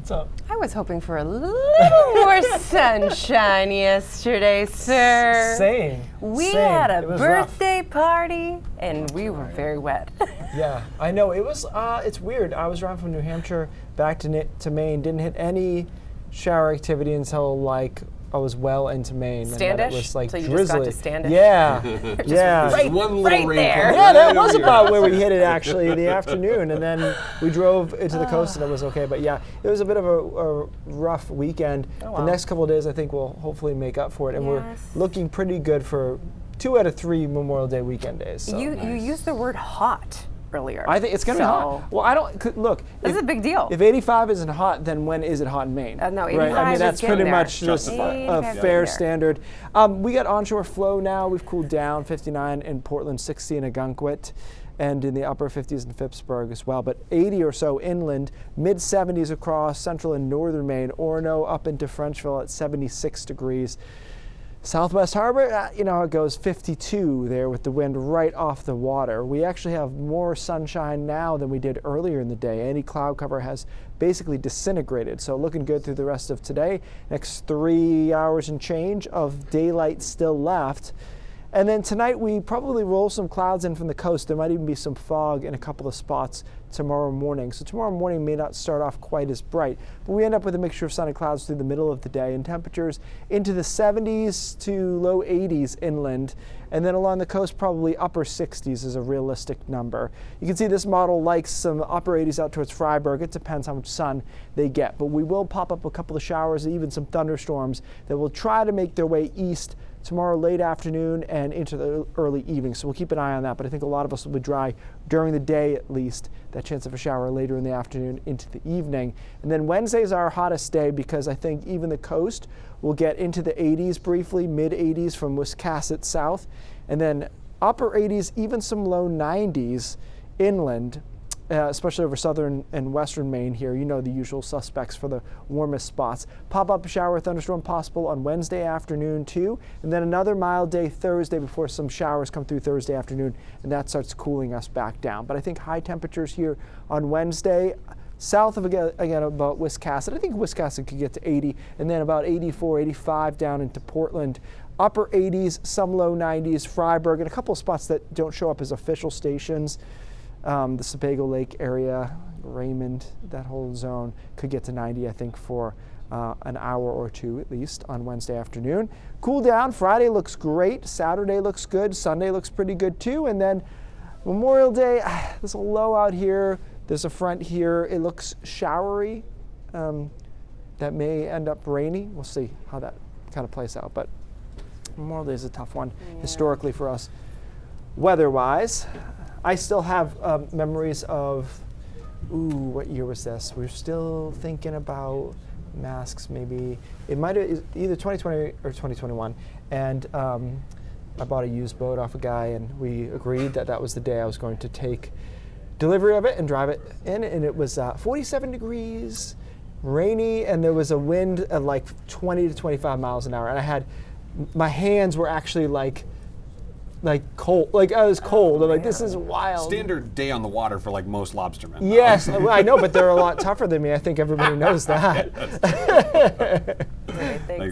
What's up? I was hoping for a little more sunshine yesterday, sir. Same. We Same. had a It was birthday party, and we were very wet. Yeah, I know. It was. It's weird. I was driving from New Hampshire back to Maine. Didn't hit any shower activity until like I was well into Maine. Standish? And then it was like So you drizzly. just got to Standish? Yeah, yeah. Right, One little right rain there. from Yeah, that right was over about here. where we hit it actually in the afternoon, and then we drove into the coast and it was okay. But yeah, it was a bit of a rough weekend. Oh, The wow. next couple of days, I think, will hopefully make up for it, and Yes. we're looking pretty good for 2 out of 3 Memorial Day weekend days. So. You used the word hot earlier. I think it's gonna be hot. Well, I don't look. This is a big deal. If 85 isn't hot, then when is it hot in Maine? No, right? 85 I mean, is that's getting pretty there. much just Justified. a 85 fair there. standard. We got onshore flow now. We've cooled down 59 in Portland, 60 in Agunquit, and in the upper 50s in Phippsburg as well. But 80 or so inland, mid 70s across central and northern Maine. Orono up into Frenchville at 76 degrees. Southwest Harbor, it goes 52 there with the wind right off the water. We actually have more sunshine now than we did earlier in the day. Any cloud cover has basically disintegrated, so looking good through the rest of today. Next 3 hours and change of daylight still left. And then tonight we probably roll some clouds in from the coast. There might even be some fog in a couple of spots tomorrow morning. So tomorrow morning may not start off quite as bright, but we end up with a mixture of sun and clouds through the middle of the day, and temperatures into the 70s to low 80s inland. And then along the coast, probably upper 60s is a realistic number. You can see this model likes some upper 80s out towards Freiburg. It depends how much sun they get, but we will pop up a couple of showers and even some thunderstorms that will try to make their way east tomorrow late afternoon and into the early evening. So we'll keep an eye on that, but I think a lot of us will be dry during the day at least. That chance of a shower later in the afternoon into the evening. And then Wednesday is our hottest day because I think even the coast will get into the 80s briefly, mid 80s from Wiscasset south, and then upper 80s, even some low 90s inland. Especially over southern and western Maine here, the usual suspects for the warmest spots. Pop-up shower thunderstorm possible on Wednesday afternoon too, and then another mild day Thursday before some showers come through Thursday afternoon, and that starts cooling us back down. But I think high temperatures here on Wednesday, south of again about Wiscasset. I think Wiscasset could get to 80, and then about 84, 85 down into Portland. Upper 80s, some low 90s, Freiburg, and a couple of spots that don't show up as official stations. The Sebago Lake area, Raymond, that whole zone could get to 90, I think, for an hour or two at least on Wednesday afternoon. Cool down. Friday looks great. Saturday looks good. Sunday looks pretty good too. And then Memorial Day, there's a low out here. There's a front here. It looks showery. That may end up rainy. We'll see how that kind of plays out. But Memorial Day is a tough one historically for us weather-wise. I still have memories of, what year was this? We're still thinking about masks maybe. It might have either 2020 or 2021. And I bought a used boat off a guy, and we agreed that that was the day I was going to take delivery of it and drive it in. And it was 47 degrees, rainy, and there was a wind at like 20 to 25 miles an hour. And my hands were actually like cold, like I was cold. I'm like, this is wild. Standard day on the water for like most lobstermen. Yes, well, I know, but they're a lot tougher than me. I think everybody knows that. Thanks.